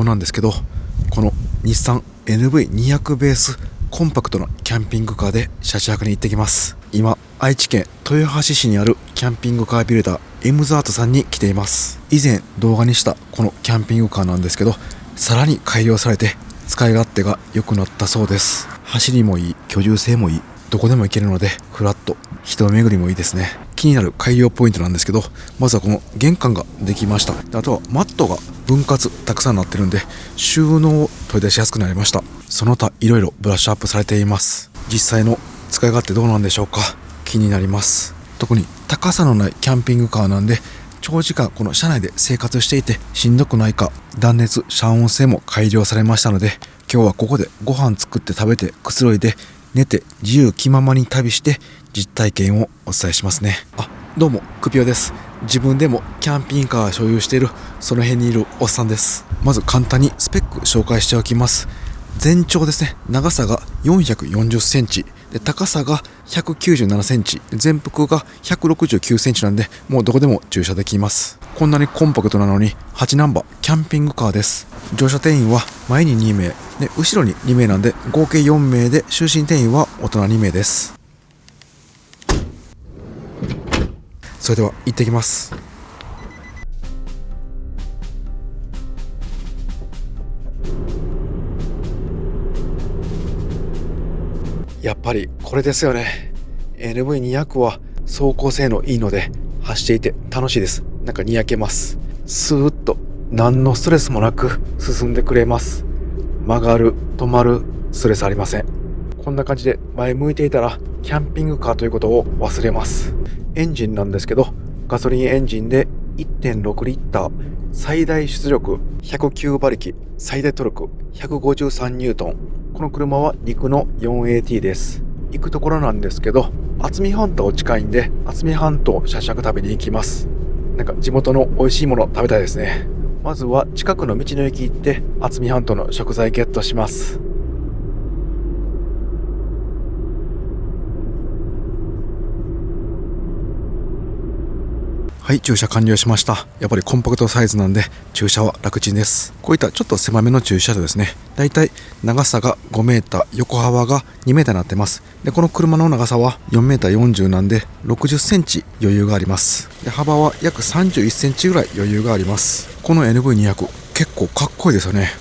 報なんですけど、この日産 NV200 ベースコンパクトなキャンピングカーで車中泊に行ってきます。今愛知県豊橋市にあるキャンピングカービルダーエムザートさんに来ています。以前動画にしたこのキャンピングカーなんですけど、さらに改良されて使い勝手が良くなったそうです。走りもいい、居住性もいい、どこでも行けるのでフラット、人巡りもいいですね。気になる改良ポイントなんですけど、まずはこの玄関ができました。あとはマットが分割たくさんなってるんで収納を取り出しやすくなりました。その他いろいろブラッシュアップされています。実際の使い勝手どうなんでしょうか、気になります。特に高さのないキャンピングカーなんで、長時間この車内で生活していてしんどくないか、断熱遮音性も改良されましたので、今日はここでご飯作って食べてくつろいで寝て自由気ままに旅して実体験をお伝えしますね。どうもクピオです。自分でもキャンピングカーを所有しているその辺にいるおっさんです。まず簡単にスペック紹介しておきます。全長ですね、長さが440センチで高さが197センチ、全幅が169センチなんで、もうどこでも駐車できます。こんなにコンパクトなのに8ナンバーキャンピングカーです。乗車定員は前に2名で後ろに2名なんで合計4名で、就寝定員は大人2名です。それでは行ってきます。やっぱりこれですよね。 NV200 は走行性能いいので走っていて楽しいです。なんかにやけます。スーッと何のストレスもなく進んでくれます。曲がる止まるストレスありません。こんな感じで前向いていたらキャンピングカーということを忘れます。エンジンなんですけど、ガソリンエンジンで 1.6 リッター、最大出力109馬力、最大トルク153ニュートン。この車は陸の 4AT です。行くところなんですけど、渥美半島近いんで渥美半島車中食べに行きます。なんか地元の美味しいもの食べたいですね。まずは近くの道の駅行って渥美半島の食材ゲットします。はい、駐車完了しました。やっぱりコンパクトサイズなんで駐車は楽ちんです。こういったちょっと狭めの駐車場ですね。だいたい長さが5メーター、横幅が2メーターになってます。で、この車の長さは4メーター40なんで60センチ余裕があります。で、幅は約31センチぐらい余裕があります。この NV200 結構かっこいいですよね。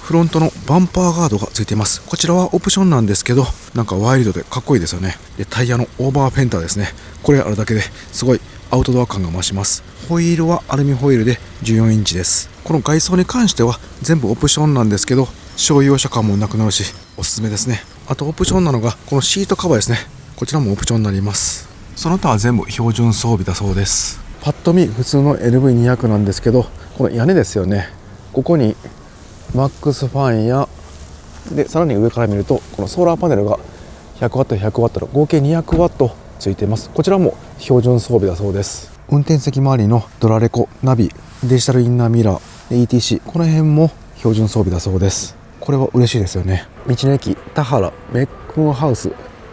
フロントのバンパーガードがついています。こちらはオプションなんですけど、なんかワイルドでかっこいいですよね。で、タイヤのオーバーフェンターですね。これあるだけですごいアウトドア感が増します。ホイールはアルミホイールで14インチです。この外装に関しては全部オプションなんですけど、商用車感もなくなるしおすすめですね。あとオプションなのがこのシートカバーですね。こちらもオプションになります。その他は全部標準装備だそうです。パッと見普通の NV200 なんですけど、この屋根ですよね。ここにマックスファンやで、さらに上から見るとこのソーラーパネルが 100W100W の合計 200W ついています。こちらも標準装備だそうです。運転席周りのドラレコ、ナビ、デジタルインナーミラー、ETC、この辺も標準装備だそうです。これは嬉しいですよね。道の駅田原メックンハウス、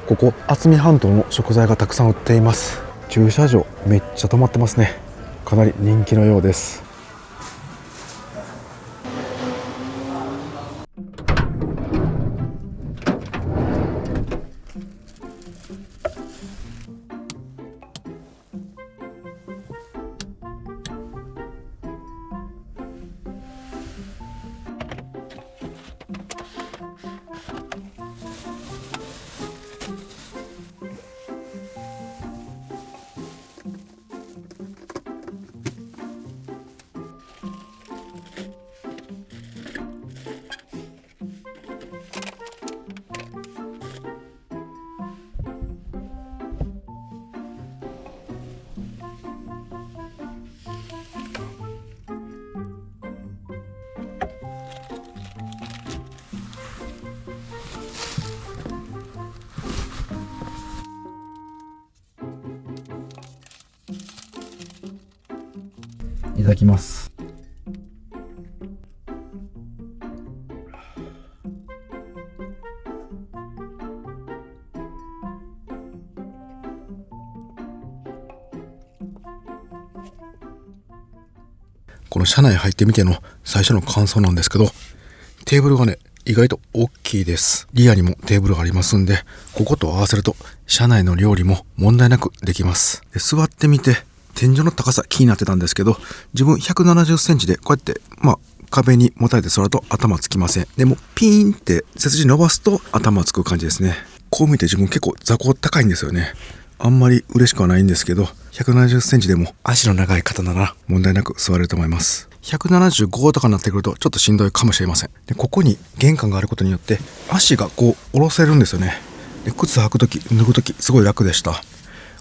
ここ渥美半島の食材がたくさん売っています。駐車場めっちゃ止まってますね。かなり人気のようです。いただきます。この車内入ってみての最初の感想なんですけど、テーブルがね、意外と大きいです。リアにもテーブルがありますんで、ここと合わせると車内の料理も問題なくできます。で、座ってみて天井の高さ気になってたんですけど、自分170センチでこうやって壁にもたれて座ると頭つきません。でもピーンって背筋伸ばすと頭つく感じですね。こう見て自分結構座高高いんですよね。あんまり嬉しくはないんですけど、170センチでも足の長い方なら問題なく座れると思います。175とかになってくるとちょっとしんどいかもしれません。で、ここに玄関があることによって足がこう下ろせるんですよね。で、靴履くとき脱ぐときすごい楽でした。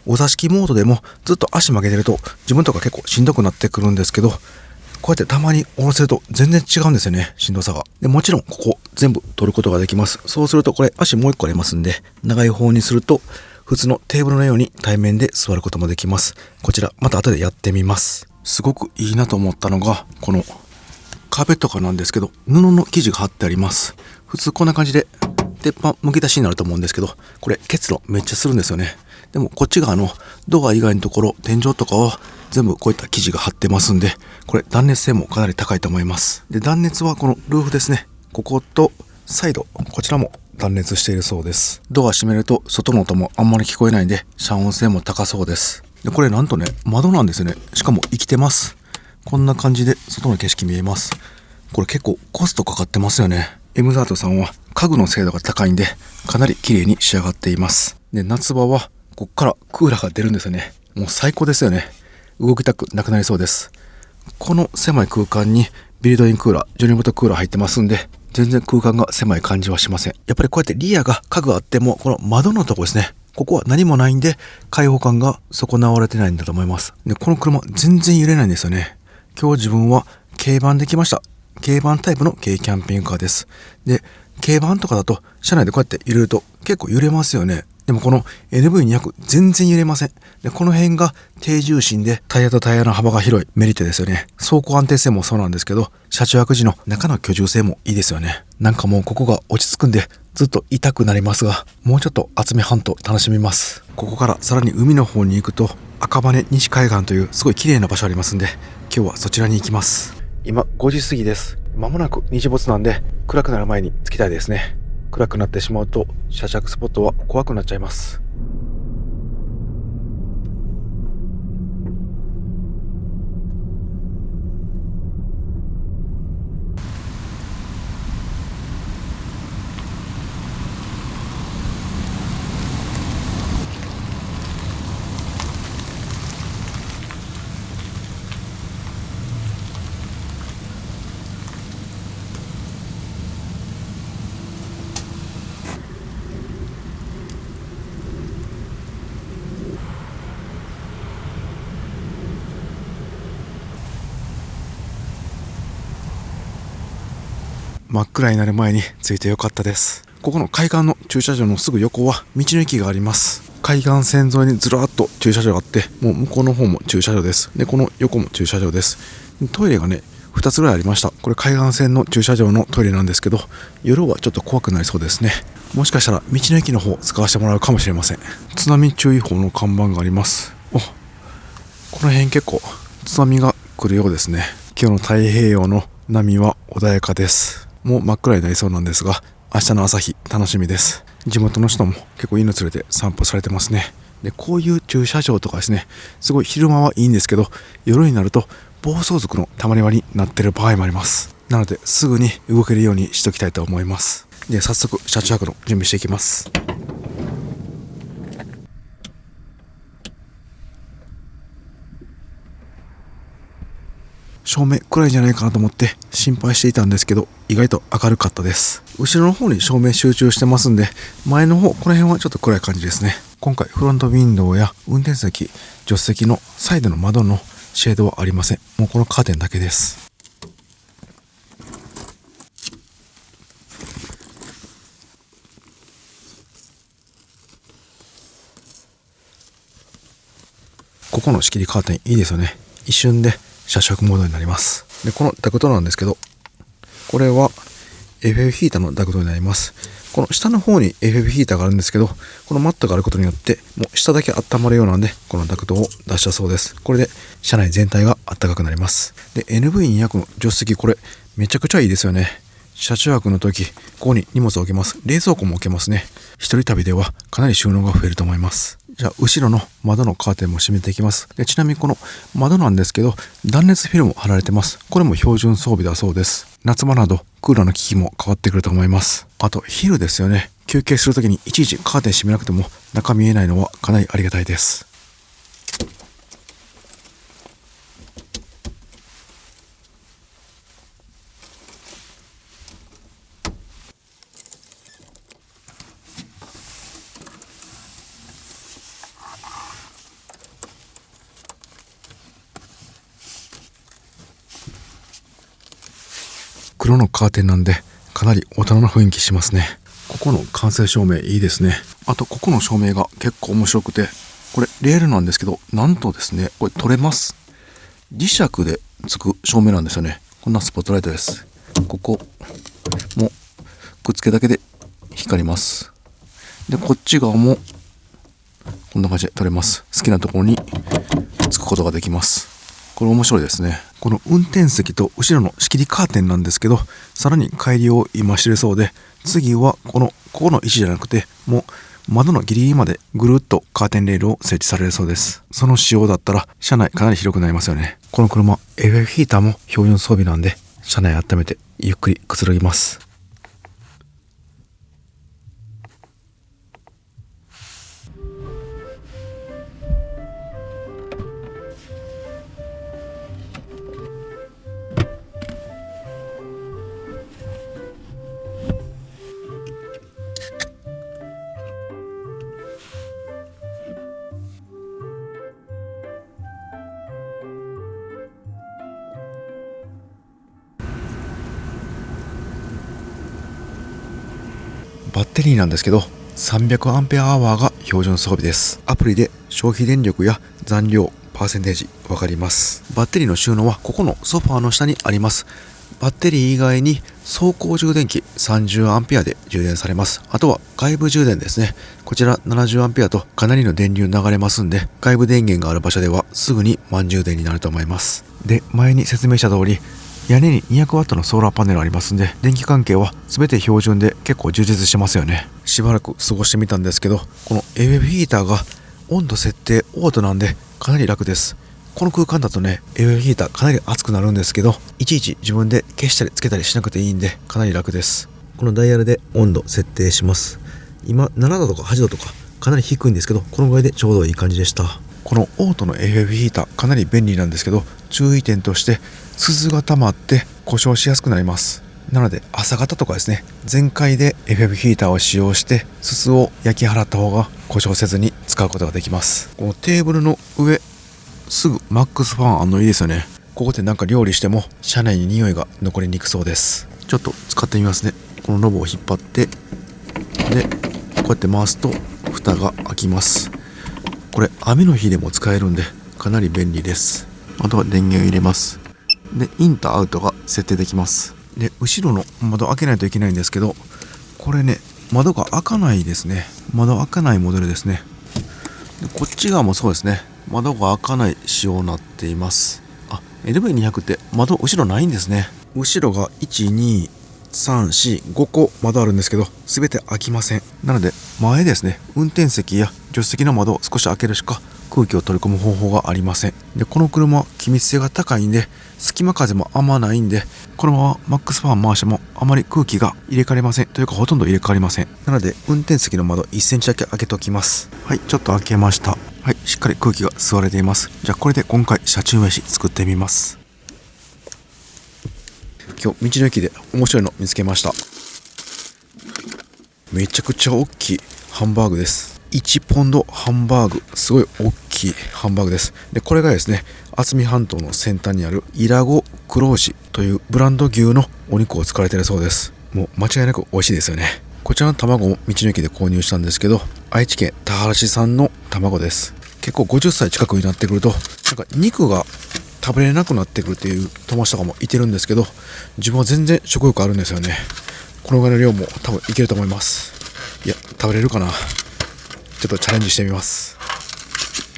お座敷モードでもずっと足曲げてると自分とか結構しんどくなってくるんですけど、こうやってたまに下ろせると全然違うんですよね、しんどさが。で、もちろんここ全部取ることができます。そうするとこれ足もう一個ありますんで、長い方にすると普通のテーブルのように対面で座ることもできます。こちらまた後でやってみます。すごくいいなと思ったのがこの壁とかなんですけど、布の生地が貼ってあります。普通こんな感じで鉄板むき出しになると思うんですけど、これ結露めっちゃするんですよね。でもこっち側のドア以外のところ、天井とかは全部こういった生地が貼ってますんで、これ断熱性もかなり高いと思います。で、断熱はこのルーフですね。こことサイド、こちらも断熱しているそうです。ドア閉めると外の音もあんまり聞こえないんで、遮音性も高そうです。で、これなんとね、窓なんですよね。しかも生きてます。こんな感じで外の景色見えます。これ結構コストかかってますよね。エムザートさんは家具の精度が高いんで、かなり綺麗に仕上がっています。で、夏場はこっからクーラーが出るんですよね。もう最高ですよね。動きたくなくなりそうです。この狭い空間にビルドインクーラー、12ボトクーラー入ってますんで、全然空間が狭い感じはしません。やっぱりこうやってリアが家具あっても、この窓のとこですね。ここは何もないんで、開放感が損なわれてないんだと思います。で、この車全然揺れないんですよね。今日自分は軽バンで来ました。軽バンタイプの軽キャンピングカーです。で、軽バンとかだと車内でこうやって揺れると結構揺れますよね。でもこの NV200 全然揺れません。で、この辺が低重心でタイヤとタイヤの幅が広いメリットですよね。走行安定性もそうなんですけど、車中泊時の中の居住性もいいですよね。なんかもうここが落ち着くんでずっと痛くなりますが、もうちょっと渥美半島楽しみます。ここからさらに海の方に行くと赤羽西海岸というすごい綺麗な場所ありますんで、今日はそちらに行きます。今5時過ぎです。まもなく日没なんで暗くなる前に着きたいですね。暗くなってしまうと車着スポットは怖くなっちゃいます。真っ暗になる前に着いてよかったです。ここの海岸の駐車場のすぐ横は道の駅があります。海岸線沿いにずらっと駐車場があって、もう向こうの方も駐車場です。で、この横も駐車場です。トイレがね、2つぐらいありました。これ海岸線の駐車場のトイレなんですけど、夜はちょっと怖くなりそうですね。もしかしたら道の駅の方使わせてもらうかもしれません。津波注意報の看板があります。この辺結構津波が来るようですね。今日の太平洋の波は穏やかです。もう真っ暗になりそうなんですが、明日の朝日楽しみです。地元の人も結構犬連れて散歩されてますね。で、こういう駐車場とかですね、すごい昼間はいいんですけど、夜になると暴走族のたまり場になってる場合もあります。なのですぐに動けるようにしときたいと思います。で、早速車中泊の準備していきます。照明暗いんじゃないかなと思って心配していたんですけど、意外と明るかったです。後ろの方に照明集中してますんで、前の方この辺はちょっと暗い感じですね。今回フロントウィンドウや運転席、助手席のサイドの窓のシェードはありません。もうこのカーテンだけです。ここの仕切りカーテンいいですよね。一瞬で車色モードになります。で、このダクトなんですけど、これは FF ヒーターのダクトになります。この下の方に FF ヒーターがあるんですけど、このマットがあることによって、もう下だけ温まるようなんで、このダクトを出したそうです。これで車内全体が暖かくなります。で、NV200 の助手席、これめちゃくちゃいいですよね。車中泊の時、ここに荷物を置けます。冷蔵庫も置けますね。一人旅ではかなり収納が増えると思います。じゃあ、後ろの窓のカーテンも閉めていきます。で、ちなみにこの窓なんですけど、断熱フィルム貼られてます。これも標準装備だそうです。夏場などクーラーの効きも変わってくると思います。あと、昼ですよね。休憩するときにいちいちカーテン閉めなくても中見えないのはかなりありがたいです。黒のカーテンなんでかなり大人の雰囲気しますね。ここの完成照明いいですね。あとここの照明が結構面白くて、これレールなんですけど、なんとですね、これ取れます。磁石でつく照明なんですよね。こんなスポットライトです。ここもくっつけだけで光ります。で、こっち側もこんな感じで取れます。好きなところにつくことができます。これ面白いですね。この運転席と後ろの仕切りカーテンなんですけど、さらに改良を今してるそうで、次はここの位置じゃなくて、もう窓のギリギリまでぐるっとカーテンレールを設置されるそうです。その仕様だったら車内かなり広くなりますよね。この車 FF ヒーターも標準装備なんで、車内温めてゆっくりくつろぎます。バッテリーなんですけど 300Ah が標準装備です。アプリで消費電力や残量パーセンテージわかります。バッテリーの収納はここのソファーの下にあります。バッテリー以外に走行充電器 30A で充電されます。あとは外部充電ですね。こちら 70A とかなりの電流流れますんで、外部電源がある場所ではすぐに満充電になると思います。で、前に説明した通り、屋根に 200W のソーラーパネルありますんで、電気関係は全て標準で結構充実してますよね。しばらく過ごしてみたんですけど、この FF ヒーターが温度設定オートなんでかなり楽です。この空間だとね、FF ヒーターかなり熱くなるんですけど、いちいち自分で消したりつけたりしなくていいんでかなり楽です。このダイヤルで温度設定します。今7度とか8度とかかなり低いんですけど、このぐらいでちょうどいい感じでした。このオートの FF ヒーターかなり便利なんですけど、注意点として鈴が溜まって故障しやすくなります。なので朝方とかですね、全開で FF ヒーターを使用してすすを焼き払った方が故障せずに使うことができます。このテーブルの上すぐマックスファンあんのいいですよね。ここでなんか料理しても車内に匂いが残りにくそうです。ちょっと使ってみますね。このノブを引っ張って、でこうやって回すと蓋が開きます。これ雨の日でも使えるんでかなり便利です。あとは電源を入れます。でインとアウトが設定できます。で後ろの窓開けないといけないんですけど、これね窓が開かないですね。窓開かないモデルですね。でこっち側もそうですね、窓が開かない仕様になっています。LV200 って窓後ろないんですね。後ろが1、2、3、4、5個窓あるんですけど、全て開きません。なので前ですね、運転席や助手席の窓を少し開けるしか空気を取り込む方法がありません。でこの車は気密性が高いんで、隙間風もあんまないんで、このままマックスファン回してもあまり空気が入れ替わりません。というかほとんど入れ替わりません。なので運転席の窓1センチだけ開けておきます。はい、ちょっと開けました。はい、しっかり空気が吸われています。じゃあこれで今回車中飯作ってみます。今日道の駅で面白いの見つけました。めちゃくちゃ大きいハンバーグです。1ポンドハンバーグ、すごい大きいハンバーグです。でこれがですね、渥美半島の先端にある伊良湖黒牛というブランド牛のお肉を使われているそうです。もう間違いなく美味しいですよね。こちらの卵も道の駅で購入したんですけど、愛知県田原市産の卵です。結構50歳近くになってくるとなんか肉が食べれなくなってくるっていう友達とかもいてるんですけど、自分は全然食欲あるんですよね。このぐらいの量も多分いけると思います。いや、食べれるかな。ちょっとチャレンジしてみます。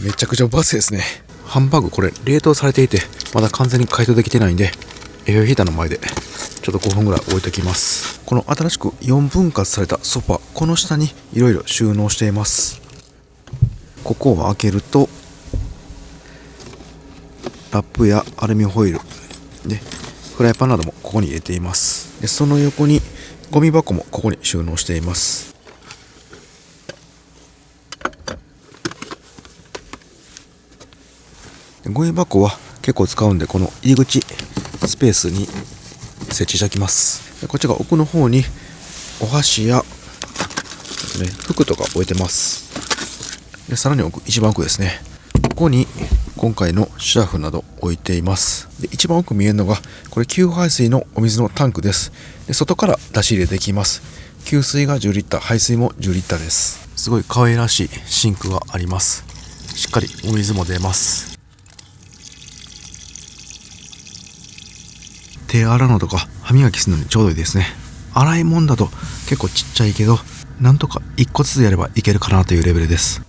めちゃくちゃ分厚いですね。ハンバーグこれ冷凍されていて、まだ完全に解凍できてないんで、エアヒーターの前でちょっと5分ぐらい置いときます。この新しく4分割されたソファ、この下にいろいろ収納しています。ここを開けると、ラップやアルミホイルでフライパンなどもここに入れています。でその横にゴミ箱もここに収納しています。ゴミ箱は結構使うんで、この入り口スペースに設置しておきます。でこっちが奥の方にお箸や、服とか置いてます。でさらに一番奥ですね。ここに今回のシャーフなど置いています。で一番奥見えるのがこれ給排水のお水のタンクです。で外から出し入れできます。給水が10リッター、排水も10リッターです。すごい可愛らしいシンクがあります。しっかりお水も出ます。手洗うのとか歯磨きするのにちょうどいいですね。洗い物だと結構ちっちゃいけど、なんとか1個ずつやればいけるかなというレベルです。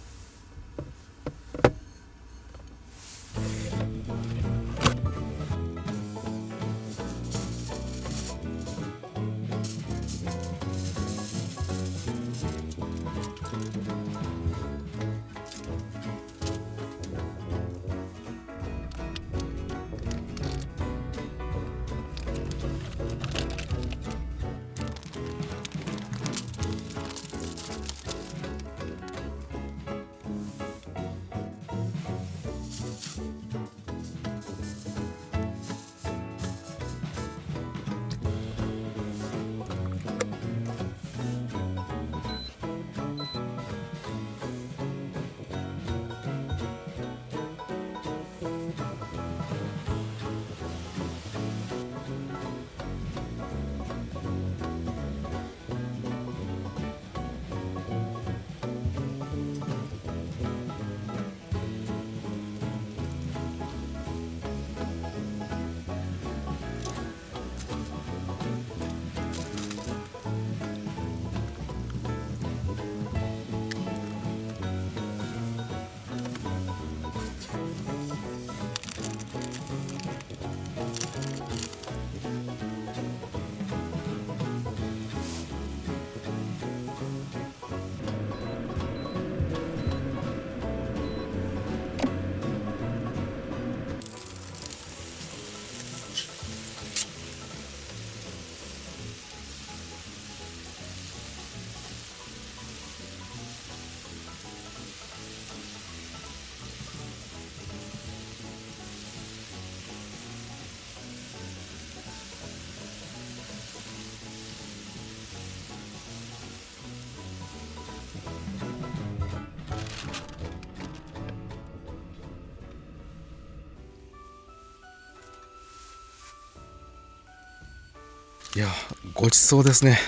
いや、ごちそうですね。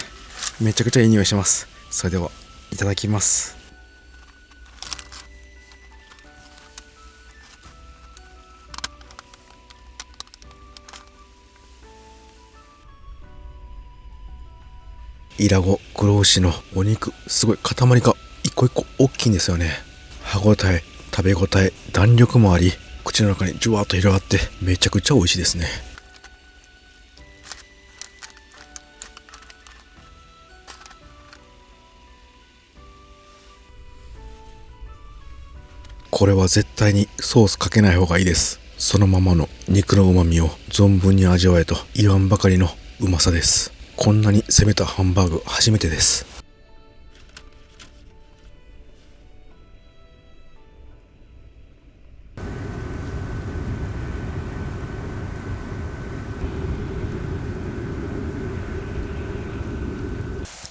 めちゃくちゃいい匂いします。それではいただきます。イラゴ黒牛のお肉、すごい塊が一個一個大きいんですよね。歯ごたえ、食べ応え、弾力もあり、口の中にジュワーッと広がってめちゃくちゃ美味しいですね。これは絶対にソースかけない方がいいです。そのままの肉の旨味を存分に味わえと言わんばかりのうまさです。こんなに攻めたハンバーグ初めてです。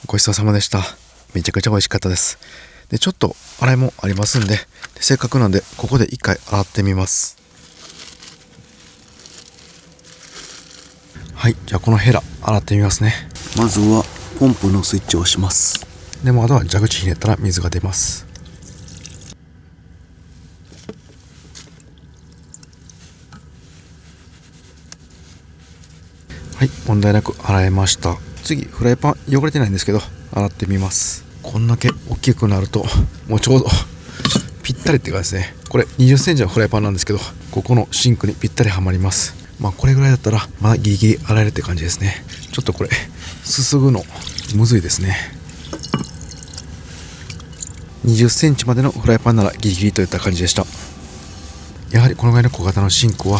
ごちそうさまでした。めちゃくちゃ美味しかったです。で、ちょっと洗いもありますんで、せっかくなんでここで一回洗ってみます。はい、じゃあこのヘラ洗ってみますね。まずはポンプのスイッチを押します。でもあとは蛇口ひねったら水が出ます。はい、問題なく洗えました。次フライパン汚れてないんですけど洗ってみます。こんだけ大きくなるともうちょうどぴったりっていうかですね、これ20センチのフライパンなんですけど、ここのシンクにぴったりはまります。これぐらいだったらまだギリギリ洗えるって感じですね。ちょっとこれすすぐのむずいですね。20センチまでのフライパンならギリギリといった感じでした。やはりこのぐらいの小型のシンクは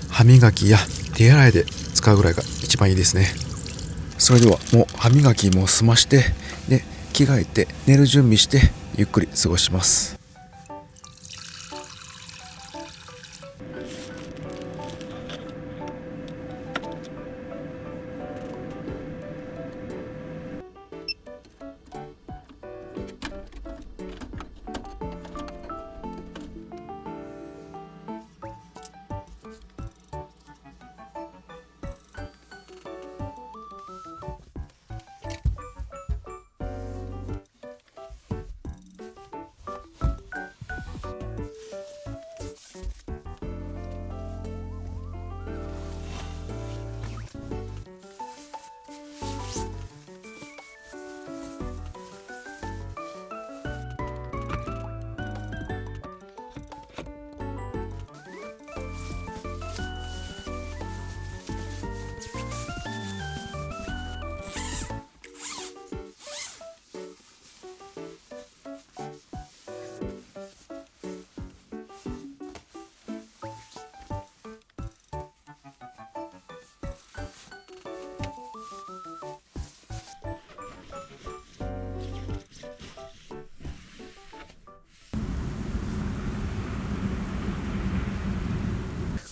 歯磨きや手洗いで使うぐらいが一番いいですね。それではもう歯磨きも済まして、で着替えて寝る準備してゆっくり過ごします。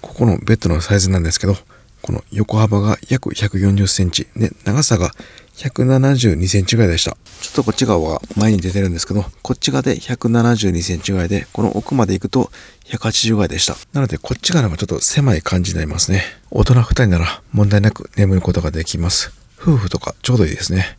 ここのベッドのサイズなんですけど、この横幅が約140センチで長さが172センチぐらいでした。ちょっとこっち側は前に出てるんですけど、こっち側で172センチぐらいで、この奥まで行くと180ぐらいでした。なのでこっち側の方がちょっと狭い感じになりますね。大人2人なら問題なく眠ることができます。夫婦とかちょうどいいですね。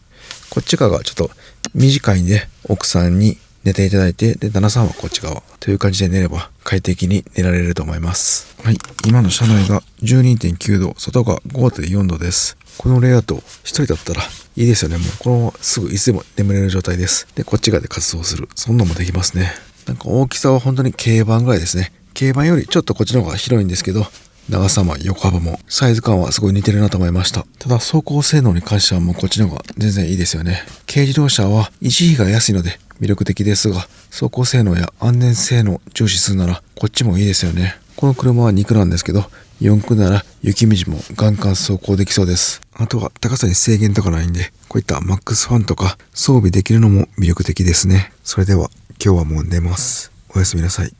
こっち側がちょっと短いんで、奥さんに寝ていただいて、で旦那さんはこっち側という感じで寝れば快適に寝られると思います。はい、今の車内が 12.9 度、外が 5.4 度です。このレイアウト一人だったらいいですよね。もうこのまますぐいつでも眠れる状態です。でこっち側で活動する、そんなのもできますね。なんか大きさは本当に軽バンぐらいですね。軽バンよりちょっとこっちの方が広いんですけど、長さも横幅もサイズ感はすごい似てるなと思いました。ただ走行性能に関してはもうこっちの方が全然いいですよね。軽自動車は維持費が安いので魅力的ですが、走行性能や安全性能を重視するならこっちもいいですよね。この車は2駆なんですけど、4駆なら雪道もガンガン走行できそうです。あとは高さに制限とかないんで、こういったマックスファンとか装備できるのも魅力的ですね。それでは今日はもう寝ます。おやすみなさい。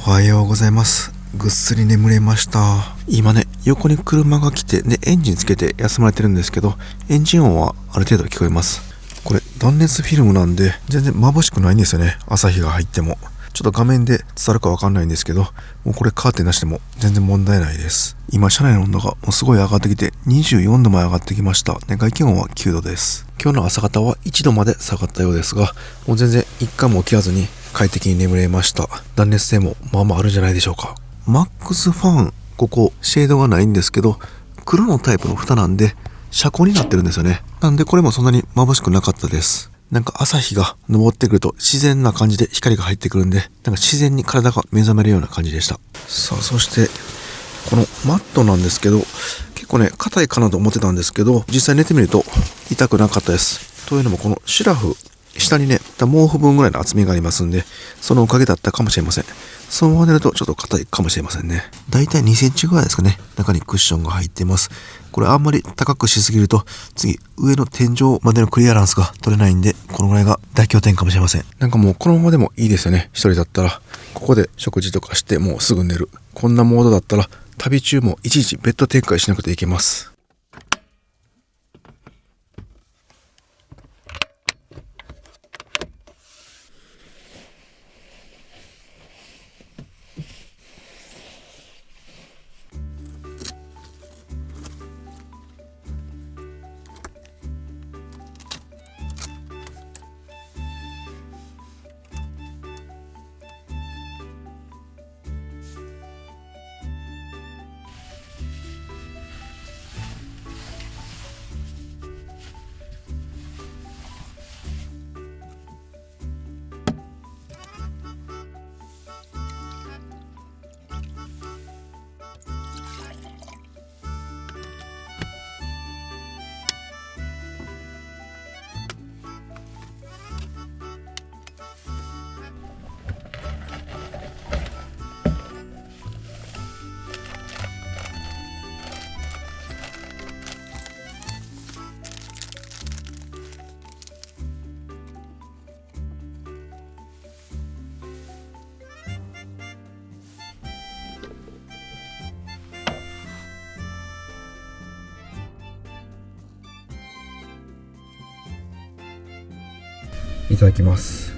おはようございます。ぐっすり眠れました。今ね、横に車が来て、で、エンジンつけて休まれてるんですけど、エンジン音はある程度聞こえます。これ、断熱フィルムなんで、全然眩しくないんですよね。朝日が入っても。ちょっと画面で伝わるかわかんないんですけど、もうこれカーテンなしでも全然問題ないです。今、車内の温度がもうすごい上がってきて、24度まで上がってきました。で、外気温は9度です。今日の朝方は1度まで下がったようですが、もう全然一回も起きらずに快適に眠れました。断熱性もまあまああるんじゃないでしょうか。マックスファン、ここシェードがないんですけど、黒のタイプの蓋なんで遮光になってるんですよね。なんでこれもそんなに眩しくなかったです。なんか朝日が昇ってくると自然な感じで光が入ってくるんで、なんか自然に体が目覚めるような感じでした。さあ、そしてこのマットなんですけど、結構ね硬いかなと思ってたんですけど、実際寝てみると痛くなかったです。というのもこのシュラフ下にね、毛布分ぐらいの厚みがありますんで、そのおかげだったかもしれません。そのまま寝るとちょっと硬いかもしれませんね。だいたい2センチぐらいですかね。中にクッションが入っています。これあんまり高くしすぎると、次、上の天井までのクリアランスが取れないんで、このぐらいが妥協点かもしれません。なんかもうこのままでもいいですよね。一人だったら。ここで食事とかしてもうすぐ寝る。こんなモードだったら、旅中もいちいちベッド展開しなくていけます。いただきます。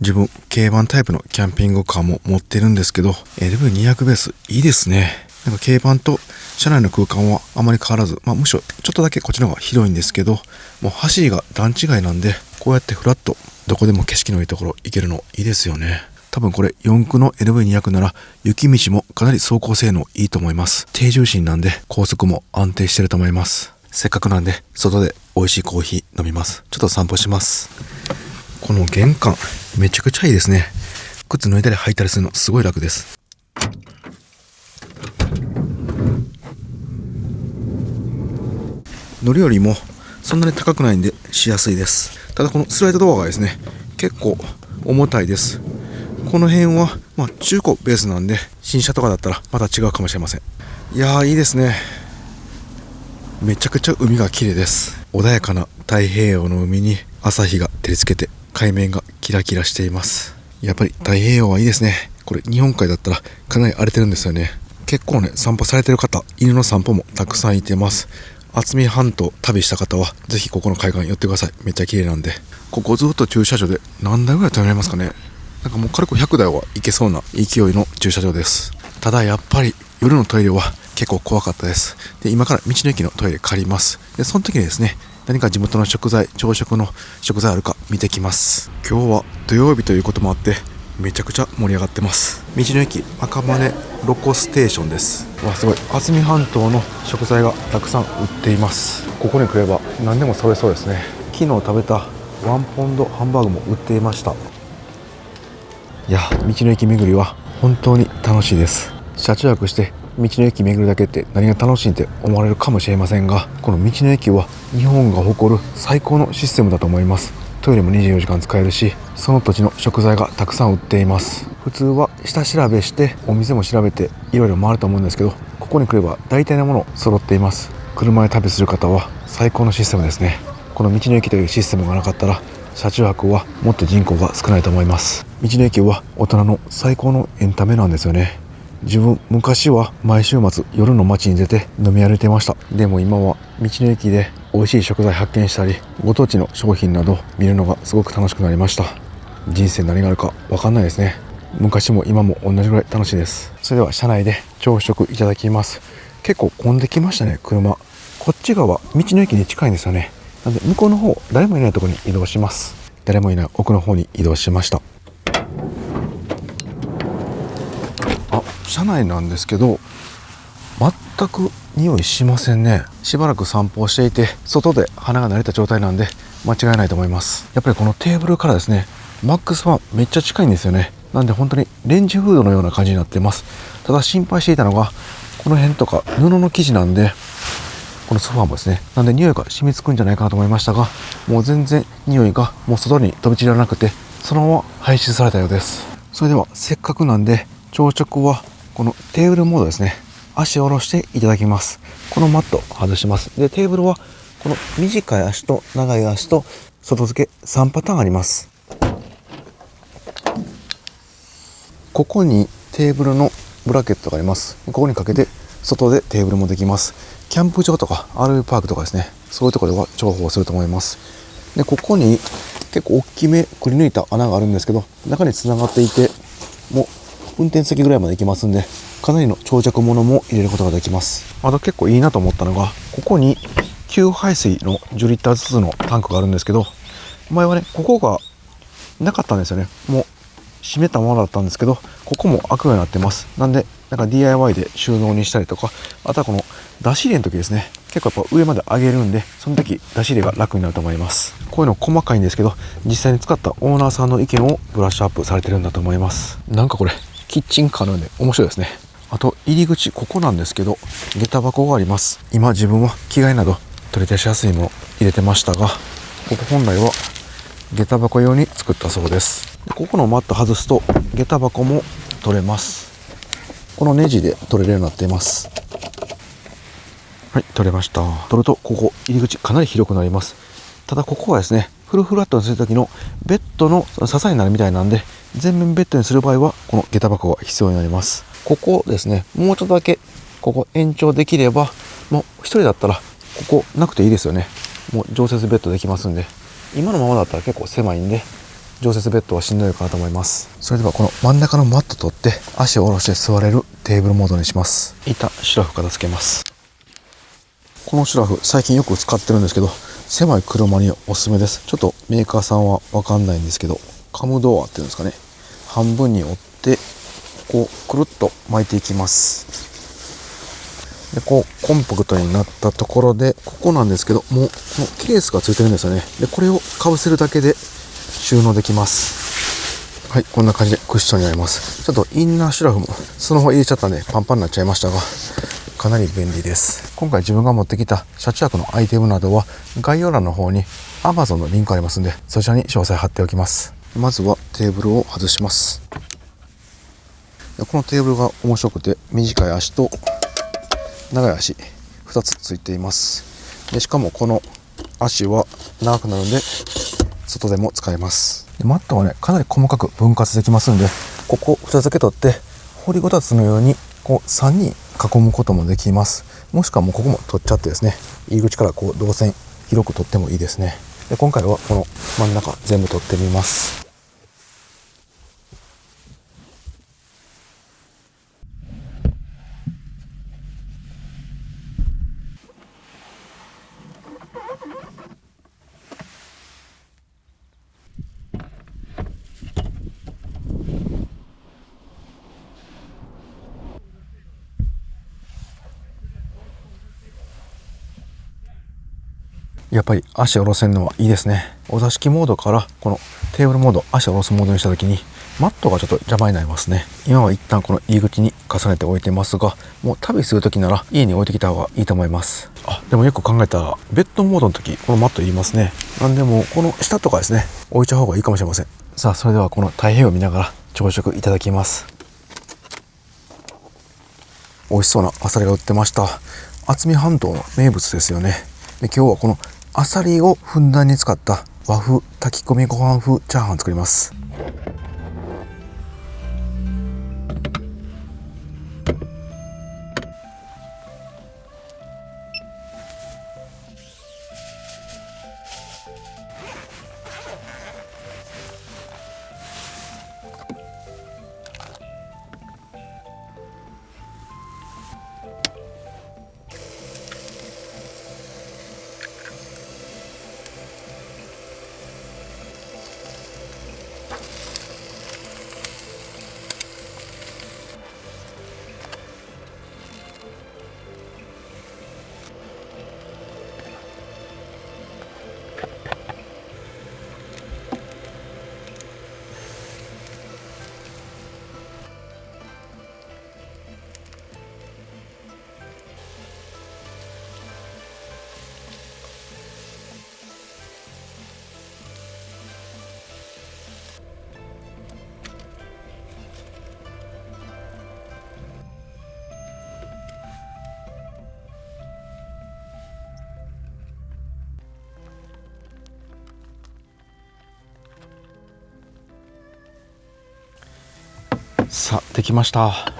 自分軽バンタイプのキャンピングカーも持ってるんですけど LV200 ベースいいですね。なんか軽バンと車内の空間はあまり変わらず、むしろちょっとだけこっちの方が広いんですけど、もう走りが段違いなんで、こうやってフラッとどこでも景色のいいところ行けるのいいですよね。多分これ4駆の LV200 なら雪道もかなり走行性能いいと思います。低重心なんで高速も安定してると思います。せっかくなんで外で美味しいコーヒー飲みます。ちょっと散歩します。この玄関めちゃくちゃいいですね。靴脱いだり履いたりするのすごい楽です。乗り降りもそんなに高くないんでしやすいです。ただこのスライドドアがですね、結構重たいです。この辺は中古ベースなんで、新車とかだったらまた違うかもしれません。いやーいいですね。めちゃくちゃ海が綺麗です。穏やかな太平洋の海に朝日が照りつけて海面がキラキラしています。やっぱり太平洋はいいですね。これ日本海だったらかなり荒れてるんですよね。結構ね、散歩されてる方、犬の散歩もたくさんいてます。渥美半島旅した方はぜひここの海岸寄ってください。めっちゃ綺麗なんで。ここずっと駐車場で何台ぐらい止められますかね。なんかもう軽く100台は行けそうな勢いの駐車場です。ただやっぱり夜のトイレは結構怖かったです。で、今から道の駅のトイレ借ります。で、その時にですね、何か地元の食材、朝食の食材あるか見てきます。今日は土曜日ということもあってめちゃくちゃ盛り上がってます。道の駅赤羽ロコステーションです。わ、すごい。渥美半島の食材がたくさん売っています。ここに来れば何でも揃えそうですね。昨日食べたワンポンドハンバーグも売っていました。いや、道の駅巡りは本当に楽しいです。車中泊して道の駅巡るだけって何が楽しいって思われるかもしれませんが、この道の駅は日本が誇る最高のシステムだと思います。トイレも24時間使えるし、その土地の食材がたくさん売っています。普通は下調べしてお店も調べていろいろ回ると思うんですけど、ここに来れば大体のもの揃っています。車で旅する方は最高のシステムですね。この道の駅というシステムがなかったら車中泊はもっと人口が少ないと思います。道の駅は大人の最高のエンタメなんですよね。自分昔は毎週末夜の街に出て飲み歩いてました。でも今は道の駅で美味しい食材発見したり、ご当地の商品など見るのがすごく楽しくなりました。人生何があるか分かんないですね。昔も今も同じぐらい楽しいです。それでは車内で朝食いただきます。結構混んできましたね。車こっち側道の駅に近いんですよね。なんで向こうの方、誰もいないところに移動します。誰もいない奥の方に移動しました。車内なんですけど全く匂いしませんね。しばらく散歩をしていて外で鼻が慣れた状態なんで間違いないと思います。やっぱりこのテーブルからですね、マックスはめっちゃ近いんですよね。なんで本当にレンジフードのような感じになっています。ただ心配していたのがこの辺とか布の生地なんで、このソファーもですね、なんで匂いが染みつくんじゃないかなと思いましたが、もう全然匂いがもう外に飛び散らなくて、そのまま排出されたようです。それではせっかくなんで朝食はこのテーブルモードですね、足を下ろしていただきます。このマット外します。でテーブルはこの短い足と長い足と外付け3パターンあります。ここにテーブルのブラケットがあります。ここにかけて外でテーブルもできます。キャンプ場とか RV パークとかですね、そういうところでは重宝すると思います。でここに結構大きめくり抜いた穴があるんですけど、中につながっていて、もう運転席ぐらいまで行きますんで、かなりの長尺物も入れることができます。あと結構いいなと思ったのが、ここに給排水の10リッターずつのタンクがあるんですけど、前はねここがなかったんですよね。もう閉めたままだったんですけど、ここも開くようになってます。なんでなんか DIY で収納にしたりとか、あとはこの出し入れの時ですね、結構やっぱ上まで上げるんで、その時出し入れが楽になると思います。こういうの細かいんですけど、実際に使ったオーナーさんの意見をブラッシュアップされてるんだと思います。なんかこれキッチンカーなんで面白いですね。あと入り口ここなんですけど、下駄箱があります。今自分は着替えなど取り出しやすいもの入れてましたが、ここ本来は下駄箱用に作ったそうです。ここのマット外すと下駄箱も取れます。このネジで取れるようになっています。はい、取れました。取るとここ入り口かなり広くなります。ただここはですね、フルフラットにする時のベッドの支えになるみたいなんで、全面ベッドにする場合はこの下駄箱が必要になります。ここですね、もうちょっとだけここ延長できれば、もう一人だったらここなくていいですよね。もう常設ベッドできますんで。今のままだったら結構狭いんで、常設ベッドはしんどいかなと思います。それではこの真ん中のマット取って足を下ろして座れるテーブルモードにします。板シュラフ片付けます。このシュラフ最近よく使ってるんですけど、狭い車におすすめです。ちょっとメーカーさんはわかんないんですけど、カムドアっていうんですかね、半分に折ってこうくるっと巻いていきます。でこうコンパクトになったところで、ここなんですけど、もうこのケースがついてるんですよね。でこれをかぶせるだけで収納できます。はい、こんな感じでクッションになります。ちょっとインナーシュラフもそのまま入れちゃったんでパンパンになっちゃいましたが、かなり便利です。今回自分が持ってきた車中泊のアイテムなどは概要欄の方に Amazon のリンクありますんで、そちらに詳細貼っておきます。まずはテーブルを外します。でこのテーブルが面白くて、短い足と長い足2つついています。でしかもこの足は長くなるんで外でも使えます。でマットはねかなり細かく分割できますんで、ここ2つだけ取って掘りごたつのようにこう3人囲むこともできます。もしくはもうここも取っちゃってですね、入り口からこう動線広く取ってもいいですね。で今回はこの真ん中全部取ってみます。やっぱり足下ろせるのはいいですね。お座敷モードからこのテーブルモード、足下ろすモードにした時にマットがちょっと邪魔になりますね。今は一旦この入り口に重ねておいてますが、もう旅する時なら家に置いてきた方がいいと思います。でもよく考えたらベッドモードの時このマットいりますね。なんでもうこの下とかですね、置いちゃう方がいいかもしれません。さあそれではこの太平洋を見ながら朝食いただきます。美味しそうなアサリが売ってました。渥美半島の名物ですよね。で今日はこのアサリをふんだんに使った和風炊き込みご飯風チャーハン作ります。さあできました。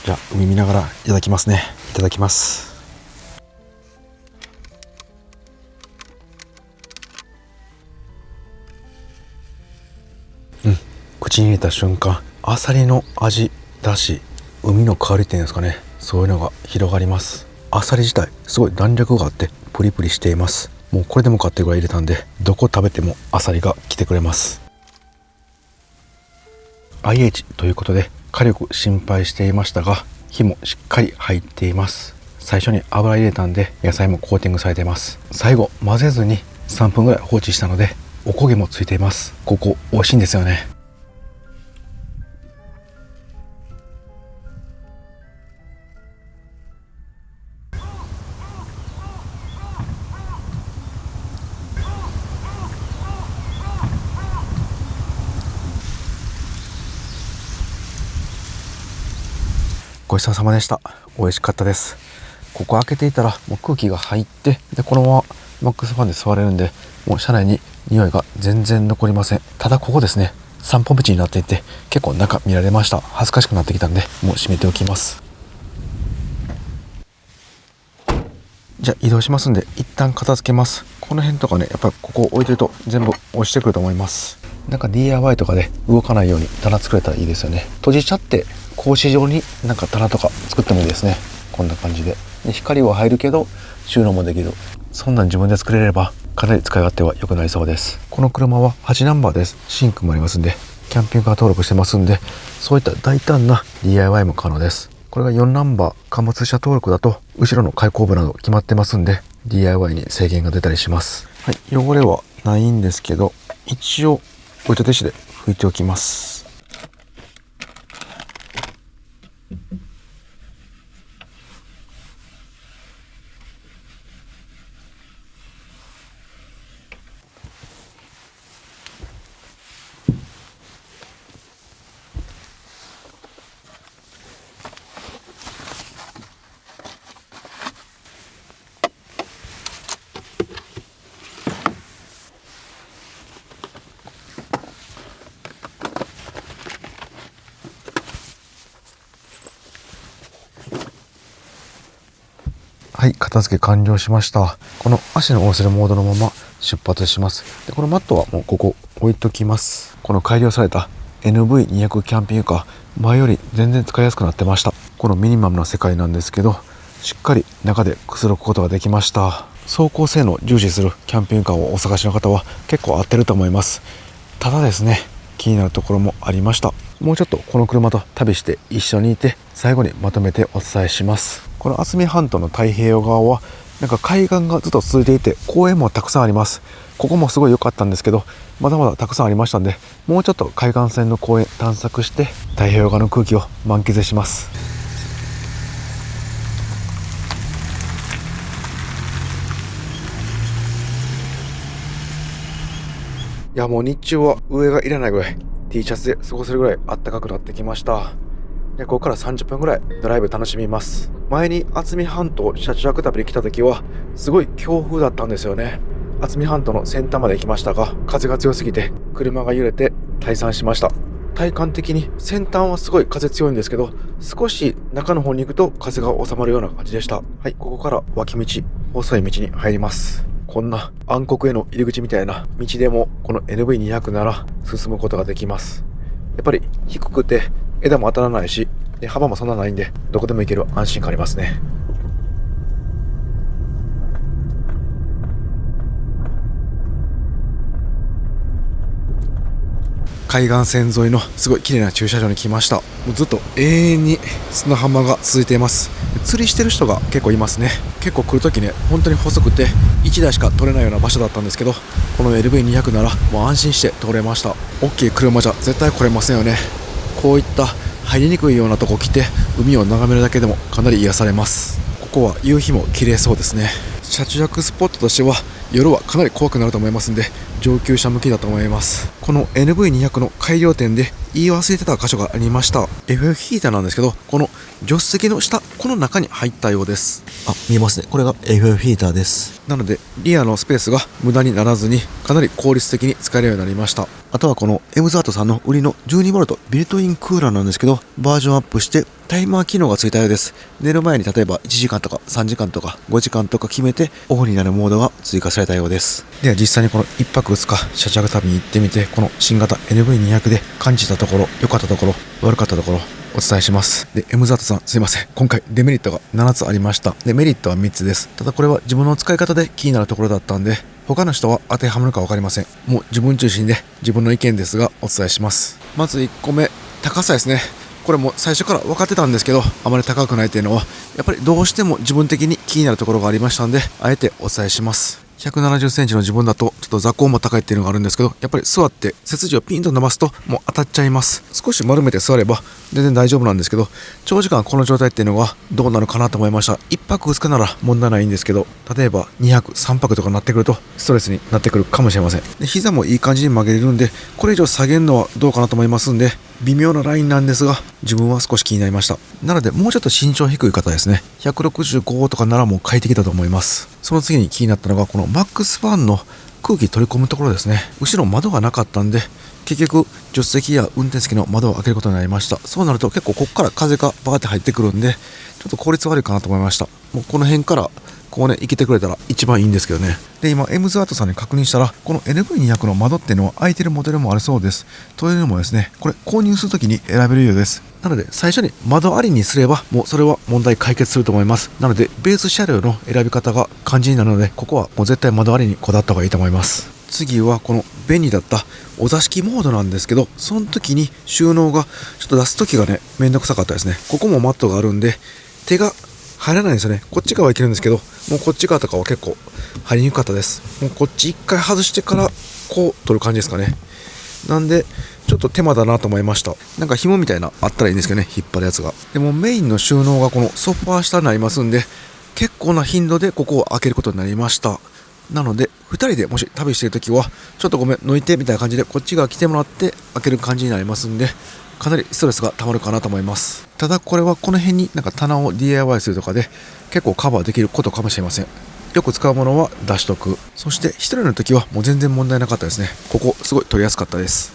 じゃあ海見ながらいただきますね。いただきます。口に入れた瞬間、アサリの味だし、海の香りっていうんですかね、そういうのが広がります。アサリ自体すごい弾力があってプリプリしています。もうこれでもかっていうぐらい入れたんで、どこ食べてもアサリが来てくれます。 IH ということで火力心配していましたが、火もしっかり入っています。最初に油入れたんで野菜もコーティングされています。最後混ぜずに3分ぐらい放置したのでお焦げもついています。ここ美味しいんですよね。ごちそうさまでした。美味しかったです。ここ開けていたらもう空気が入って、でこのままマックスファンで座れるんで、もう車内に匂いが全然残りません。ただここですね、散歩道になっていて結構中見られました。恥ずかしくなってきたんでもう閉めておきます。じゃあ移動しますんで一旦片付けます。この辺とかね、やっぱりここ置いてると全部落ちてくると思います。なんか DIY とかで動かないように棚作れたらいいですよね。閉じちゃって格子状になんか棚とか作ってもいいですね。こんな感じで光は入るけど収納もできる、そんなん自分で作れればかなり使い勝手は良くなりそうです。この車は8ナンバーです。シンクもありますんで、キャンピングカー登録してますんで、そういった大胆な DIY も可能です。これが4ナンバー貨物車登録だと後ろの開口部など決まってますんで DIY に制限が出たりします。はい、汚れはないんですけど、一応折りたて紙で拭いておきます。はい、片付け完了しました。この足の押せるモードのまま出発します。でこのマットはもうここ置いときます。この改良された NV200 キャンピングカー、前より全然使いやすくなってました。このミニマムな世界なんですけど、しっかり中でくつろぐことができました。走行性能を重視するキャンピングカーをお探しの方は結構合ってると思います。ただですね、気になるところもありました。もうちょっとこの車と旅して一緒にいて最後にまとめてお伝えします。この渥美半島の太平洋側はなんか海岸がずっと続いていて公園もたくさんあります。ここもすごい良かったんですけど、まだまだたくさんありましたんで、もうちょっと海岸線の公園探索して太平洋側の空気を満喫します。いやもう日中は上がいらないぐらい T シャツで過ごせるぐらい暖かくなってきました。でここから30分ぐらいドライブ楽しみます。前に渥美半島車中泊旅に来た時はすごい強風だったんですよね。渥美半島の先端まで行きましたが、風が強すぎて車が揺れて退散しました。体感的に先端はすごい風強いんですけど、少し中の方に行くと風が収まるような感じでした。はい、ここから脇道、細い道に入ります。こんな暗黒への入り口みたいな道でもこの NV200 なら進むことができます。やっぱり低くて枝も当たらないし、幅もそんなないんでどこでも行ける安心感ありますね。海岸線沿いのすごい綺麗な駐車場に来ました。もうずっと永遠に砂浜が続いています。釣りしてる人が結構いますね。結構来るときね、本当に細くて1台しか取れないような場所だったんですけど、この LV200 ならもう安心して通れました。大きい車じゃ絶対来れませんよね。こういった入りにくいようなとこ来て海を眺めるだけでもかなり癒されます。ここは夕日も綺麗そうですね。車中泊スポットとしては夜はかなり怖くなると思いますんで、上級者向きだと思います。この NV200 の改良点で言い忘れてた箇所がありました。 FF ヒーターなんですけど、この助手席の下、この中に入ったようです。見えますね。これが FF ヒーターです。なのでリアのスペースが無駄にならずにかなり効率的に使えるようになりました。あとはこのエムザートさんの売りの 12V ビルトインクーラーなんですけど、バージョンアップしてタイマー機能がついたようです。寝る前に例えば1時間とか3時間とか5時間とか決めてオフになるモードが追加されたようです。では実際にこの1泊2日車中旅に行ってみて、この新型 NV200 で感じたところ、良かったところ、悪かったところお伝えします。で、エムザートさんすいません。今回デメリットが7つありました。で、メリットは3つです。ただこれは自分の使い方で気になるところだったんで、他の人は当てはまるか分かりません。もう自分中心で自分の意見ですがお伝えします。まず1個目、高さですね。これも最初から分かってたんですけど、あまり高くないっていうのはやっぱりどうしても自分的に気になるところがありましたんで、あえてお伝えします。170センチの自分だとちょっと座高も高いっていうのがあるんですけど、やっぱり座って背筋をピンと伸ばすともう当たっちゃいます。少し丸めて座れば全然大丈夫なんですけど、長時間この状態っていうのはどうなるかなと思いました。1泊2日なら問題ないんですけど、例えば2泊3泊とかになってくるとストレスになってくるかもしれません。で、膝もいい感じに曲げれるんで、これ以上下げるのはどうかなと思いますんで、微妙なラインなんですが自分は少し気になりました。なのでもうちょっと身長低い方ですね、165とかならもう快適だと思います。その次に気になったのがこのマックスファンの空気取り込むところですね。後ろ窓がなかったんで、結局助手席や運転席の窓を開けることになりました。そうなると結構ここから風がバーって入ってくるんで、ちょっと効率悪いかなと思いました。もうこの辺からこうね、生きてくれたら一番いいんですけどね。で、今エムズアートさんに確認したら、この NV200 の窓っていうのは開いてるモデルもあるそうです。というのもですね、これ購入するときに選べるようです。なので最初に窓ありにすればもうそれは問題解決すると思います。なのでベース車両の選び方が肝心なので、ここはもう絶対窓ありにこだわった方がいいと思います。次はこの便利だったお座敷モードなんですけど、その時に収納がちょっと出す時がね、めんどくさかったですね。ここもマットがあるんで手が入らないんですよね。こっち側はいけるんですけど、もうこっち側とかは結構入りにくかったです。もうこっち一回外してからこう取る感じですかね。なんでちょっと手間だなと思いました。なんか紐みたいなあったらいいんですけどね、引っ張るやつが。でもメインの収納がこのソファー下になりますんで、結構な頻度でここを開けることになりました。なので2人でもし旅しているときはちょっとごめん抜いてみたいな感じでこっち側来てもらって開ける感じになりますんで、かなりストレスが溜まるかなと思います。ただこれはこの辺になんか棚を DIY するとかで結構カバーできることかもしれません。よく使うものは出しとく。そして1人の時はもう全然問題なかったですね。ここすごい取りやすかったです。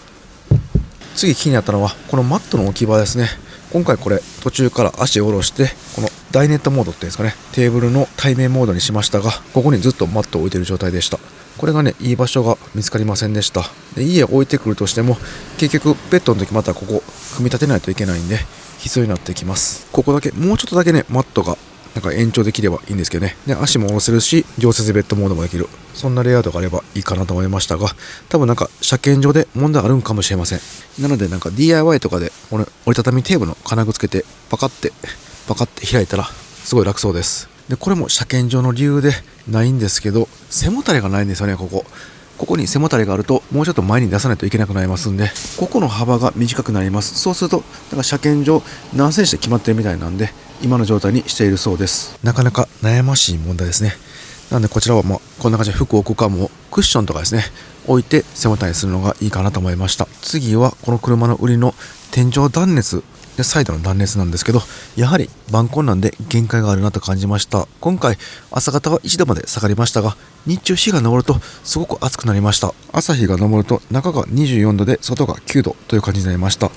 次気になったのはこのマットの置き場ですね。今回これ途中から足を下ろしてこのダイネットモードっていうんですかね、テーブルの対面モードにしましたが、ここにずっとマットを置いている状態でした。これがね、いい場所が見つかりませんでした。で、家を置いてくるとしても結局ベッドの時またここ組み立てないといけないんで必要になってきます。ここだけもうちょっとだけね、マットがなんか延長できればいいんですけどね。で、足も下ろせるし常設ベッドモードもできる、そんなレイアウトがあればいいかなと思いましたが、多分なんか車検上で問題あるんかもしれません。なのでなんか DIY とかでこの折りたたみテーブルの金具つけてパカって開いたらすごい楽そうです。で、これも車検上の理由でないんですけど、背もたれがないんですよね。ここに背もたれがあるともうちょっと前に出さないといけなくなりますんで、ここの幅が短くなります。そうするとなんか車検上何センチで決まってるみたいなんで今の状態にしているそうです。なかなか悩ましい問題ですね。なのでこちらはこんな感じで服を置くかもクッションとかですね置いて背もたれにするのがいいかなと思いました。次はこの車の売りの天井断熱でサイドの断熱なんですけど、やはり晩婚なんで限界があるなと感じました。今回朝方は1度まで下がりましたが、日中日が昇るとすごく暑くなりました。朝日が昇ると中が24度で外が9度という感じになりました。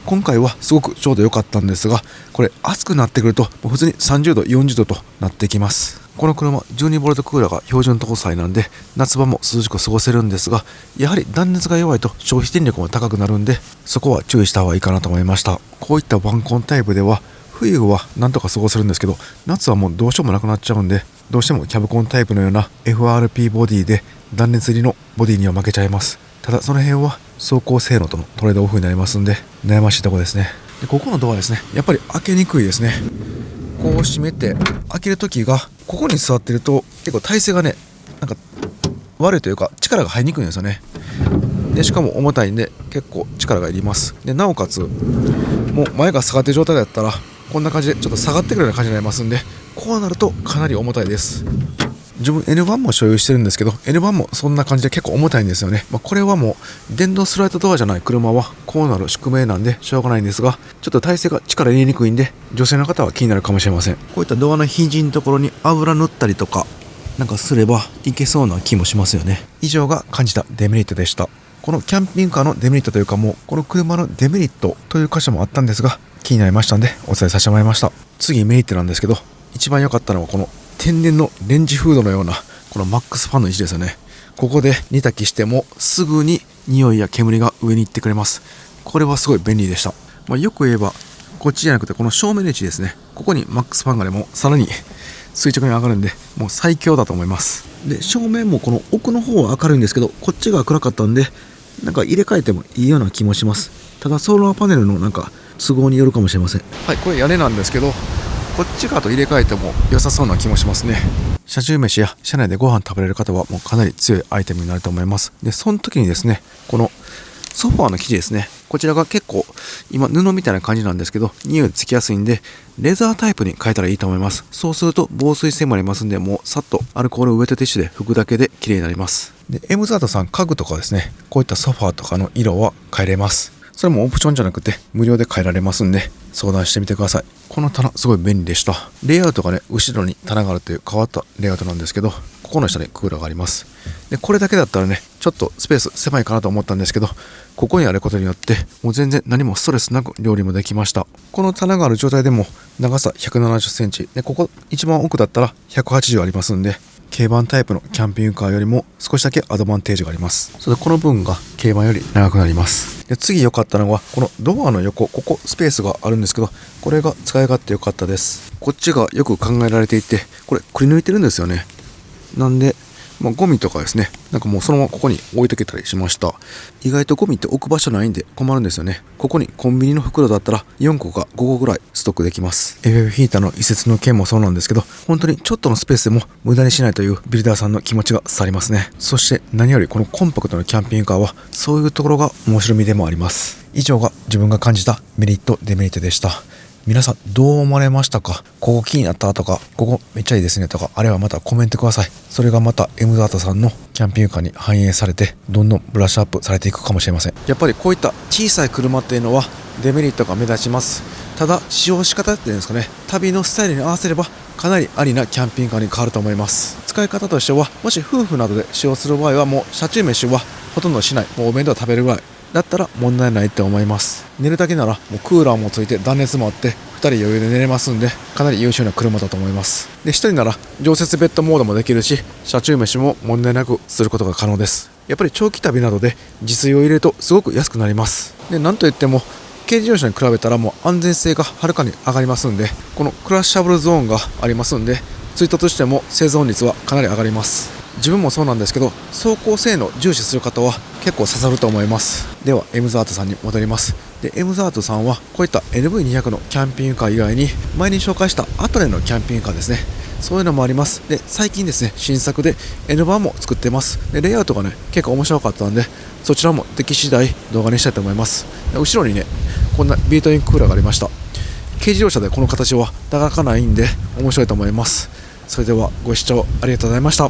今回はすごくちょうど良かったんですが、これ暑くなってくるともう普通に30度40度となってきます。この車 12V クーラーが標準搭載なんで夏場も涼しく過ごせるんですが、やはり断熱が弱いと消費電力も高くなるんで、そこは注意した方がいいかなと思いました。こういった晩婚タイプでは冬はなんとか過ごせるんですけど、夏はもうどうしようもなくなっちゃうんで、どうしてもキャブコンタイプのような FRP ボディで断熱入りのボディには負けちゃいます。ただその辺は走行性能とのトレードオフになりますんで悩ましいところですね。で、ここのドアですね、やっぱり開けにくいですね。こう閉めて開けるときがここに座ってると結構体勢がね、なんか悪いというか力が入りにくいんですよね。でしかも重たいんで結構力がいります。で、なおかつもう前が下がってる状態だったらこんな感じでちょっと下がってくるような感じになりますんで、こうなるとかなり重たいです。自分 N1 も所有してるんですけど N1 もそんな感じで結構重たいんですよね。これはもう電動スライドドアじゃない車はこうなる宿命なんでしょうがないんですが、ちょっと体勢が力入れにくいんで女性の方は気になるかもしれません。こういったドアの肘のところに油塗ったりとかなんかすればいけそうな気もしますよね。以上が感じたデメリットでした。このキャンピングカーのデメリットというか、もうこの車のデメリットという箇所もあったんですが、気になりましたんでお伝えさせてもらいました。次メリットなんですけど、一番良かったのはこの天然のレンジフードのようなこのマックスファンの位置ですよね。ここで煮炊きしてもすぐに匂いや煙が上に行ってくれます。これはすごい便利でした。よく言えばこっちじゃなくてこの正面の位置ですね。ここにマックスファンがでもさらに垂直に上がるんで、もう最強だと思います。で正面もこの奥の方は明るいんですけど、こっちが暗かったんでなんか入れ替えてもいいような気もします。ただソーラーパネルのなんか都合によるかもしれません。はい、これ屋根なんですけど、こっち側と入れ替えても良さそうな気もしますね。車中飯や車内でご飯食べれる方はもうかなり強いアイテムになると思います。でその時にですね、このソファーの生地ですね、こちらが結構今布みたいな感じなんですけど、匂いつきやすいんでレザータイプに変えたらいいと思います。そうすると防水性もありますんで、もうさっとアルコールウェットティッシュで拭くだけで綺麗になります。でエムザートさん家具とかですね、こういったソファーとかの色は変えれます。それもオプションじゃなくて無料で変えられますんで相談してみてください。この棚すごい便利でした。レイアウトがね、後ろに棚があるという変わったレイアウトなんですけど、ここの下にクーラーがあります。でこれだけだったらね、ちょっとスペース狭いかなと思ったんですけど、ここにあることによってもう全然何もストレスなく料理もできました。この棚がある状態でも長さ170センチで、ここ一番奥だったら180ありますんで、軽バンタイプのキャンピングカーよりも少しだけアドバンテージがあります。それでこの分が軽バンより長くなります。で次良かったのはこのドアの横、ここスペースがあるんですけど、これが使い勝手良かったです。こっちがよく考えられていて、これくり抜いてるんですよね。なんでゴミとかですね、なんかもうそのままここに置いとけたりしました。意外とゴミって置く場所ないんで困るんですよね。ここにコンビニの袋だったら4個か5個ぐらいストックできます。FF ヒーターの移設の件もそうなんですけど、本当にちょっとのスペースでも無駄にしないというビルダーさんの気持ちが伝わりますね。そして何よりこのコンパクトなキャンピングカーはそういうところが面白みでもあります。以上が自分が感じたメリットデメリットでした。皆さんどう思われましたか？ここ気になったとか、ここめっちゃいいですねとか、あれはまたコメントください。それがまたエムザートさんのキャンピングカーに反映されて、どんどんブラッシュアップされていくかもしれません。やっぱりこういった小さい車っていうのはデメリットが目立ちます。ただ使用仕方っていうんですかね、旅のスタイルに合わせればかなりありなキャンピングカーに変わると思います。使い方としては、もし夫婦などで使用する場合はもう車中飯はほとんどしない、もうお弁当食べるぐらいだったら問題ないって思います。寝るだけならもうクーラーもついて断熱もあって2人余裕で寝れますんで、かなり優秀な車だと思います。で1人なら常設ベッドモードもできるし、車中飯も問題なくすることが可能です。やっぱり長期旅などで自炊を入れるとすごく安くなります。でなんといっても軽自動車に比べたらもう安全性がはるかに上がりますんで、このクラッシャブルゾーンがありますんで、追突しても生存率はかなり上がります。自分もそうなんですけど、走行性能重視する方は結構刺さると思います。ではエムザートさんに戻ります。でエムザートさんはこういった NV200 のキャンピングカー以外に、前に紹介したアトレのキャンピングカーですね、そういうのもあります。で最近ですね、新作で N 版も作ってます。でレイアウトがね結構面白かったんで、そちらもでき次第動画にしたいと思います。で後ろにねこんなビートインクーラーがありました。軽自動車でこの形はなかなかないんで面白いと思います。それではご視聴ありがとうございました。